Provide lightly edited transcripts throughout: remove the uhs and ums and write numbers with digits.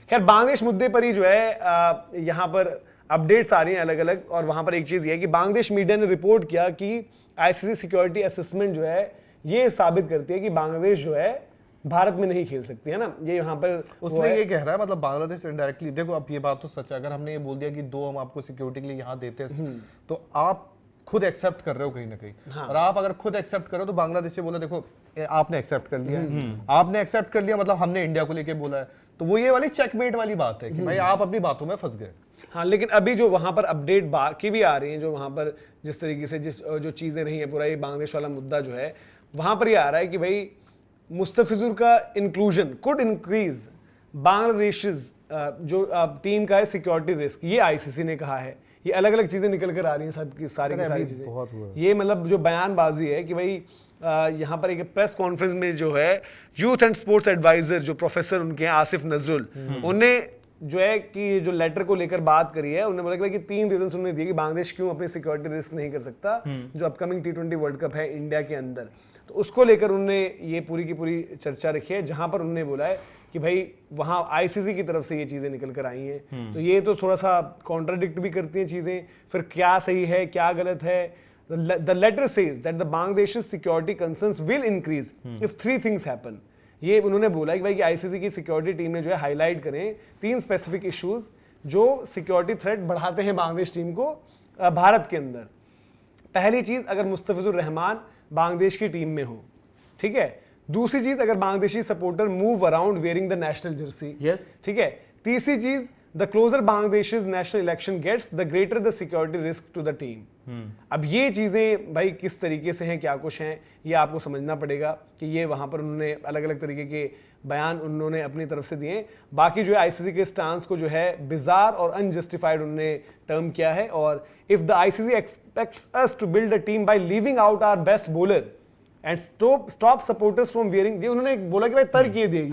खैर बांग्लादेश मुद्दे पर ही जो है यहाँ पर अपडेट्स आ रही हैं अलग अलग, और वहां पर एक चीज ये है कि बांग्लादेश मीडिया ने रिपोर्ट किया कि आईसीसी सिक्योरिटी असेसमेंट जो है ये साबित करती है कि बांग्लादेश जो है भारत में नहीं खेल सकती है ना, ये यहाँ पर उसने ये कह रहा है, मतलब बांग्लादेश इनडायरेक्टली, देखो अब ये बात तो सच है, अगर हमने ये बोल दिया कि 2 हम आपको सिक्योरिटी के लिए यहाँ देते हैं तो आप खुद एक्सेप्ट कर रहे हो कहीं ना कहीं। हाँ। और आप अगर खुद एक्सेप्ट करो तो बांग्लादेश से बोला देखो आपने एक्सेप्ट कर लिया, आपने एक्सेप्ट कर लिया मतलब हमने इंडिया को लेके बोला है, तो वो ये वाली चेकमेट वाली बात है कि भाई आप अपनी बातों में फंस गए। हाँ, लेकिन अभी जो वहां पर अपडेट बाकी भी आ रही हैं, जो वहां पर जिस तरीके से जो चीजें रही हैं, पूरा ये बांग्लादेश वाला मुद्दा जो है वहां पर ये आ रहा है कि भाई मुस्तफिजुर का इंक्लूजन कुड इंक्रीज बांग्लादेश जो टीम का है सिक्योरिटी रिस्क, ये आईसीसी ने कहा है। ये अलग अलग चीजें निकल कर आ रही हैं, सब की सारी चीजें। ये मतलब जो बयानबाजी है कि भाई यहाँ पर एक प्रेस कॉन्फ्रेंस में जो है यूथ एंड स्पोर्ट्स एडवाइजर जो प्रोफेसर उनके हैं आसिफ नजरुल, उन्हें जो है कि जो लेटर को लेकर बात करी है, उन्होंने बोला कि 3 रीजन उन्होंने दिए कि बांग्लादेश क्यों अपनी सिक्योरिटी रिस्क नहीं कर सकता जो अपकमिंग T20 वर्ल्ड कप है इंडिया के अंदर। तो उसको लेकर उन्होंने ये पूरी की पूरी चर्चा रखी है, जहां पर उन्होंने बोला है कि भाई वहां आईसीसी की तरफ से ये चीजें निकल कर आई हैं। तो ये तो थोड़ा सा कॉन्ट्राडिक्ट भी करती हैं चीजें, फिर क्या सही है क्या गलत है। The letter says that the Bangladesh security concerns will increase if 3 things happen. ये उन्होंने बोला कि भाई कि आईसीसी की सिक्योरिटी टीम ने जो है हाईलाइट करें 3 स्पेसिफिक इश्यूज जो सिक्योरिटी थ्रेट बढ़ाते हैं बांग्लादेश टीम को भारत के अंदर। पहली चीज, अगर मुस्तफिजुर रहमान बांग्लादेश की टीम में हो, ठीक है। दूसरी चीज, अगर Bangladeshi supporter move around wearing the national jersey, ठीक है। तीसरी चीज, the closer Bangladesh national election gets the greater the security risk to the team. अब ये चीजें भाई किस तरीके से हैं, क्या कुछ हैं, ये आपको समझना पड़ेगा कि ये वहां पर उन्होंने अलग अलग तरीके के बयान उन्होंने अपनी तरफ से दिए। बाकी जो है आईसीसी के स्टांस को जो है बिजार और अनजस्टिफाइड उन्होंने टर्म किया है। और if the ICC expects us to build a team by leaving out our best bowler and stop supporters from wearing, ये उन्होंने बोला कि भाई तर्क ये देगी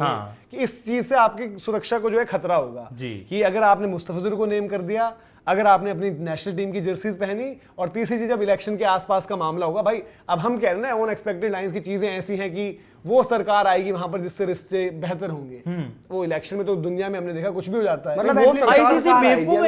कि इस चीज से आपकी सुरक्षा को जो है खतरा होगा कि अगर आपने मुस्तफिजुर को नेम कर दिया, अगर आपने अपनी नेशनल टीम की जर्सीज पहनी, और तीसरी चीज जब इलेक्शन के आसपास का मामला होगा, भाई अब हम कह रहे हैं ना अनएक्सपेक्टेड लाइंस की चीजें ऐसी हैं कि वो सरकार आएगी वहां पर जिससे रिश्ते बेहतर होंगे। वो इलेक्शन में तो दुनिया में हमने देखा कुछ भी हो जाता है। मतलब वो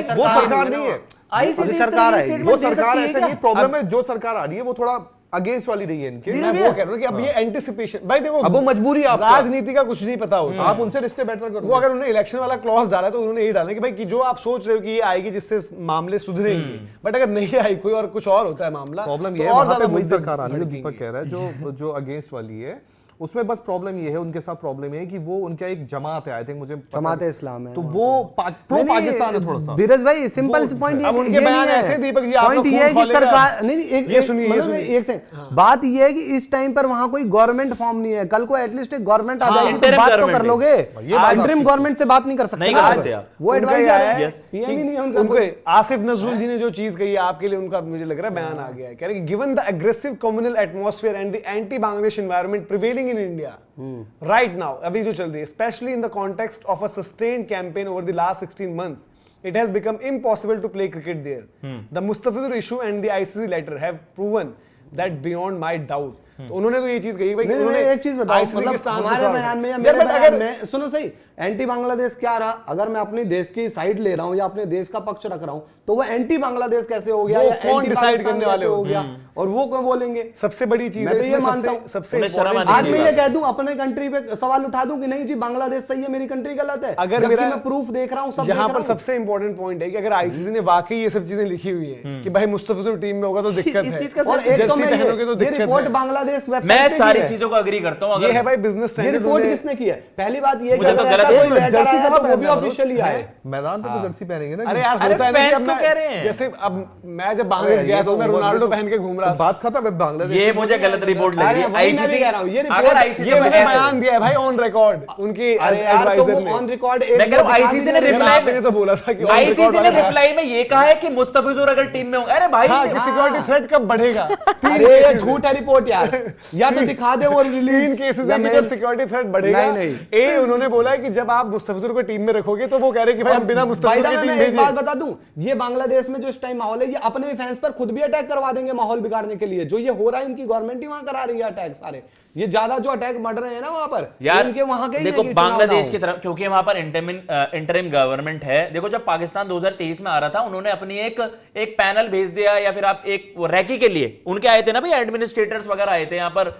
सरकार नहीं है, आईसीसी सरकार है, वो सरकार ऐसे नहीं। प्रॉब्लम है जो सरकार आ रही है वो थोड़ा अगेंस्ट वाली रही है इनके। मैं वो कह रहा हूं कि अब ये एंटिसिपेशन, भाई देखो अब वो मजबूरी है, राजनीति का कुछ नहीं पता होता, आप उनसे रिश्ते बेहतर करो। वो अगर उन्होंने इलेक्शन वाला क्लॉज डाला तो उन्होंने ये डाला कि भाई कि जो आप सोच रहे हो कि ये आएगी जिससे मामले सुधरेंगे, बट अगर नहीं आई कोई और कुछ और होता है मामला, प्रॉब्लम ये है और ज्यादा वही सरकार आ रही है। दीपक कह रहा है जो अगेंस्ट वाली है उसमें बस प्रॉब्लम ये है, उनके साथ प्रॉब्लम ये है कि वो उनका एक जमात है, आई थिंक मुझे जमात इस्लाम है, तो वो प्रो पाकिस्तान है थोड़ा सा। धीरज भाई सिंपल पॉइंट अब उनके बयान ऐसे दीपक जी आप लोग ये है कि सरकार नहीं ये सुनिए एक सेकंड, बात ये है कि इस टाइम पर वहां कोई गवर्नमेंट फॉर्म नहीं है, कल को एटलीस्ट एक गवर्नमेंट आ जाएगी तो बात तो कर लोगे। इंटरिम गवर्नमेंट से बात नहीं कर सकते, वो एडवाइजर है, पीएम ही नहीं है उनका। आसिफ नजरुल जी ने जो चीज कही आपके लिए, उनका मुझे लग रहा है बयान आ गया है, कह रहे कि given the aggressive communal atmosphere and the anti Bangladesh environment prevailing in India right now, अभी जो चल रही है, especially in the context of a sustained campaign over the last 16 months, it has become impossible to play cricket there. The Mustafizur issue and the ICC letter have proven that beyond my doubt. तो उन्होंने तो ये चीज कही भाई कि उन्होंने एक चीज बताओ, मतलब हमारे बयान में या मेरे बयान में सुनो सही, एंटी बांग्लादेश क्या रहा? अगर मैं अपने देश की साइड ले रहा हूं या अपने देश का पक्ष रख रहा हूं तो वो एंटी बांग्लादेश कैसे हो गया, या कौन डिसाइड करने वाले हो गया, और वो कौन बोलेंगे? सबसे बड़ी चीज मैं तो ये मानता हूं, सबसे आज मैं ये कह दूं अपने कंट्री पे सवाल उठा दूं कि नहीं जी बांग्लादेश सही है, मेरी कंट्री गलत है, अगर मेरा मैं प्रूफ देख रहा हूं सब। यहाँ पर सबसे इंपॉर्टेंट पॉइंट है कि अगर आईसीसी ने वाकई ये सब चीजें लिखी हुई है कि भाई मुस्तफिजुर टीम में होगा तो दिक्कत है, और जर्सी पहनोगे तो दिक्कत है। रिपोर्ट बांग्लादेश मैं सारी चीजों को एग्री करता हूं। ये है भाई बिजनेस स्टैंडर्ड। रिपोर्ट किसने की है? पहली बात ये मुझे तो गलत है, वो भी ऑफिशियली आए, मैदान पे तो जर्सी पहनेंगे ना। अरे यार होता है फैंस को कह रहे हैं, जैसे अब मैं जब बांग्लादेश गया तो मैं रोनाल्डो पहन के घूम रहा था। बात खत्म है बांग्लादेश। ये मुझे गलत रिपोर्ट लग रही है। आईसीसी कह रहा हूं, ये रिपोर्ट बयान दिया है भाई ऑन रिकॉर्ड उनके एडवाइजर ने, ऑन रिकॉर्ड। मैं कह रहा हूं आईसीसी ने रिप्लाई में तो बोला था कि आईसीसी ने रिप्लाई में ये कहा है कि मुस्तफिजुर अगर टीम में होंगे, अरे भाई सिक्योरिटी थ्रेट कब बढ़ेगा? अरे ये झूठ है रिपोर्ट यार, या तो दिखा दे वो रिलीज केसेस है कि जब सिक्योरिटी थ्रेट बढ़ेगा। ए उन्होंने बोला है कि जब आप मुस्तफिजुर को टीम में रखोगे तो वो कह रहे हैं कि भाई हम बिना मुस्तफिजुर की टीम भेजिए। बात बता दूं, ये बांग्लादेश में जो इस टाइम माहौल है, ये अपने फैंस पर खुद भी अटैक करवा देंगे माहौल बिगाड़ने के लिए। जो ये हो रहा है इनकी गवर्नमेंट ही वहां करा रही है अटैक सारे। ये ज्यादा जो अटैक बढ़ रहे हैं ना वहां पर यार उनके वहां के ही देखो है कि चुनाव ना बांग्लादेश हो। की तरफ, क्योंकि वहां पर इंटरिम गवर्नमेंट है। देखो जब पाकिस्तान 2023 में आ रहा था, उन्होंने अपनी एक पैनल भेज दिया, या फिर आप एक रैकी के लिए उनके आए थे ना भाई, एडमिनिस्ट्रेटर्स वगैरह आए थे यहाँ पर,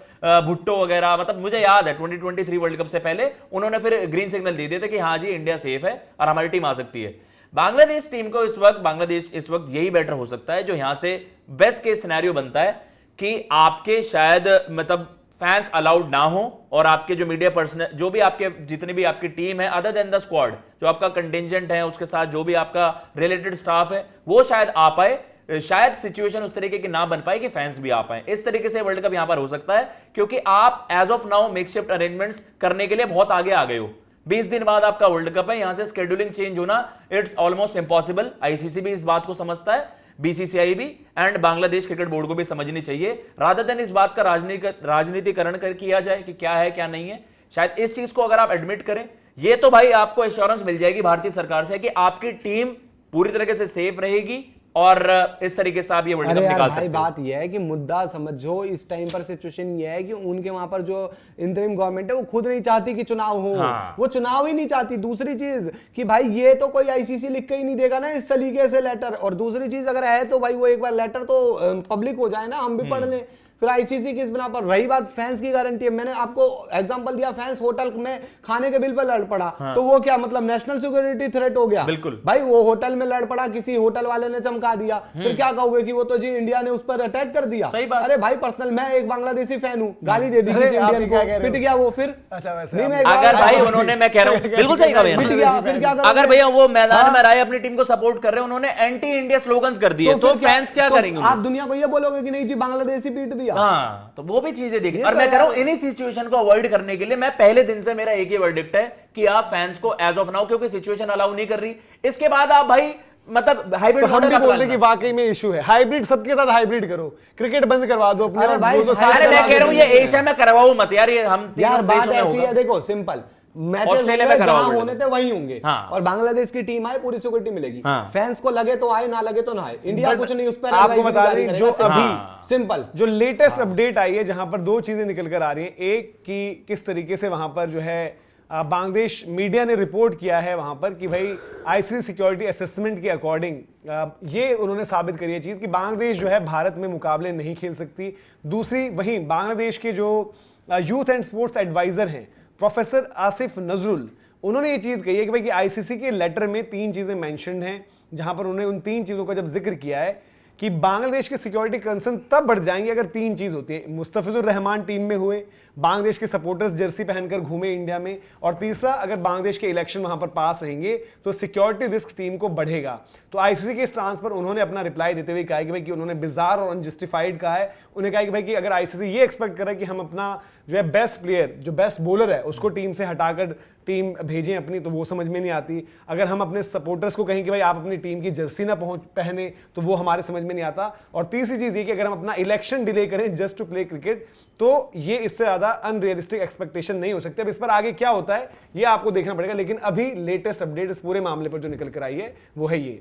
भुट्टो वगैरह, मतलब मुझे याद है 2023 वर्ल्ड कप से पहले उन्होंने फिर ग्रीन सिग्नल दे दिए थे कि हाँ जी इंडिया सेफ है और हमारी टीम आ सकती है। बांग्लादेश टीम को बांग्लादेश इस वक्त यही बेटर हो सकता है, जो यहां से बेस्ट केस सिनेरियो बनता है कि आपके शायद मतलब फैंस अलाउड ना हो, और आपके जो मीडिया पर्सन, जो भी आपके जितनी भी आपकी टीम है अदर देन द स्क्वाड, जो आपका कंटिंजेंट है, उसके साथ जो भी आपका रिलेटेड स्टाफ है, वो शायद आ पाए। शायद सिचुएशन उस तरीके की ना बन पाए कि फैंस भी आ पाए। इस तरीके से वर्ल्ड कप यहां पर हो सकता है, क्योंकि आप as of now makeshift arrangements करने के लिए बहुत आगे आ गए हो। 20 दिन बाद आपका वर्ल्ड कप है, यहां से शेड्यूलिंग चेंज होना इट्स ऑलमोस्ट इंपॉसिबल। आईसीसी भी इस बात को समझता है, बीसीसीआई भी, एंड बांग्लादेश क्रिकेट बोर्ड को भी समझनी चाहिए, रादर देन इस बात का राजनीतिकरण किया जाए कि क्या है क्या नहीं है। शायद इस चीज को अगर आप एडमिट करें, ये तो भाई आपको एश्योरेंस मिल जाएगी भारतीय सरकार से कि आपकी टीम पूरी तरीके से सेफ रहेगी, और इस तरीके से आप ये वर्ल्ड कप निकाल सकते हो। बात यह है कि मुद्दा समझो, इस टाइम पर सिचुएशन ये है कि उनके वहां पर जो इंतरिम गवर्नमेंट है वो खुद नहीं चाहती कि चुनाव हो। वो चुनाव ही नहीं चाहती। दूसरी चीज कि भाई ये तो कोई आईसीसी लिख के ही नहीं देगा ना इस तरीके से लेटर, और दूसरी चीज अगर है तो भाई वो एक बार लेटर तो पब्लिक हो जाए ना, हम भी पढ़ लें। फिर आईसीसी किस बिना पर। रही बात फैंस की गारंटी है, मैंने आपको एग्जांपल दिया, फैंस होटल में खाने के बिल पर लड़ पड़ा, तो वो क्या मतलब नेशनल सिक्योरिटी थ्रेट हो गया? बिल्कुल भाई वो होटल में लड़ पड़ा, किसी होटल वाले ने चमका दिया, फिर क्या कहोगे कि वो तो जी इंडिया ने उस पर अटैक कर दिया। सही बात। अरे भाई पर्सनल, मैं एक बांग्लादेशी फैन हूँ, गाली दे दी किसी इंडियन को, पिट गया वो, फिर अगर भाई उन्होंने, मैं कह रहा हूँ बिल्कुल सही कहा भैया, फिर क्या अगर भैया वो मैदान में राय अपनी टीम को सपोर्ट कर रहे हैं, उन्होंने एंटी इंडिया स्लोगन्स कर दिए, तो फैंस क्या करेंगे? आप दुनिया को ये बोलोगे कि नहीं जी बांग्लादेशी पीट दिया। हाँ, तो वो भी चीजें देखिए। और मैं कह रहा हूं इन्हीं सिचुएशन को अवॉइड करने के लिए मैं पहले दिन से मेरा एक ही वर्डिक्ट है कि आप फैंस को एज ऑफ नाउ, क्योंकि सिचुएशन अलाउ नहीं कर रही, इसके बाद आप भाई मतलब हाइब्रिड तो हम भी बोलते हैं कि वाकई में इशू है। हाइब्रिड सबके साथ हाइब्रिड करो, क्रिकेट बंद करवा दो अपने। अरे भाई, अरे मैं कह रहा हूं ये एशिया में करवाओ मत यार, ये हम यार बात ऐसी है, देखो सिंपल मैचेस जहां होने थे वहीं होंगे। हाँ। और बांग्लादेश की टीम आए, पूरी सिक्योरिटी मिलेगी। हाँ। फैंस को लगे तो आए, ना लगे तो ना आए। इंडिया कुछ नहीं उस पर आपको बता दें जो अभी सिंपल जो लेटेस्ट अपडेट आई है, जहां पर दो चीजें निकल कर आ रही हैं। एक कि किस तरीके से वहां पर जो है बांग्लादेश मीडिया ने रिपोर्ट किया है वहां पर कि भाई आईसीसी सिक्योरिटी असेसमेंट के अकॉर्डिंग ये उन्होंने साबित करी है चीज कि बांग्लादेश जो है भारत में मुकाबले नहीं खेल सकती। दूसरी वहीं बांग्लादेश के जो यूथ एंड स्पोर्ट्स एडवाइजर हैं प्रोफेसर आसिफ नजरुल, उन्होंने ये चीज कही है कि भाई कि आईसीसी के लेटर में 3 चीजें मेंशन्ड हैं, जहां पर उन्होंने उन 3 चीजों का जब जिक्र किया है कि बांग्लादेश के सिक्योरिटी कंसर्न तब बढ़ जाएंगे अगर 3 चीज होती है, मुस्तफिजुर रहमान टीम में हुए, बांग्लादेश के सपोर्टर्स जर्सी पहनकर घूमे इंडिया में, और तीसरा अगर बांग्लादेश के इलेक्शन वहां पर पास रहेंगे तो सिक्योरिटी रिस्क टीम को बढ़ेगा। तो आईसीसी के इस ट्रांस पर उन्होंने अपना रिप्लाई देते हुए कहा कि भाई कि उन्होंने बिजार और अनजस्टिफाइड कहा है। उन्हें कहा कि भाई कि अगर आईसीसी ये एक्सपेक्ट करे कि हम अपना जो है बेस्ट प्लेयर, जो बेस्ट बॉलर है, उसको टीम से हटाकर टीम भेजें अपनी, तो वो समझ में नहीं आती। अगर हम अपने सपोर्टर्स को कहें कि भाई आप अपनी टीम की जर्सी ना पहने, तो वो हमारे समझ में नहीं आता। और तीसरी चीज ये कि अगर हम अपना इलेक्शन डिले करें जस्ट टू प्ले क्रिकेट, तो ये इससे ज्यादा अनरियलिस्टिक एक्सपेक्टेशन नहीं हो सकती। अब इस पर आगे क्या होता है ये आपको देखना पड़ेगा, लेकिन अभी लेटेस्ट अपडेट इस पूरे मामले पर जो निकल कर आई है वो है ये।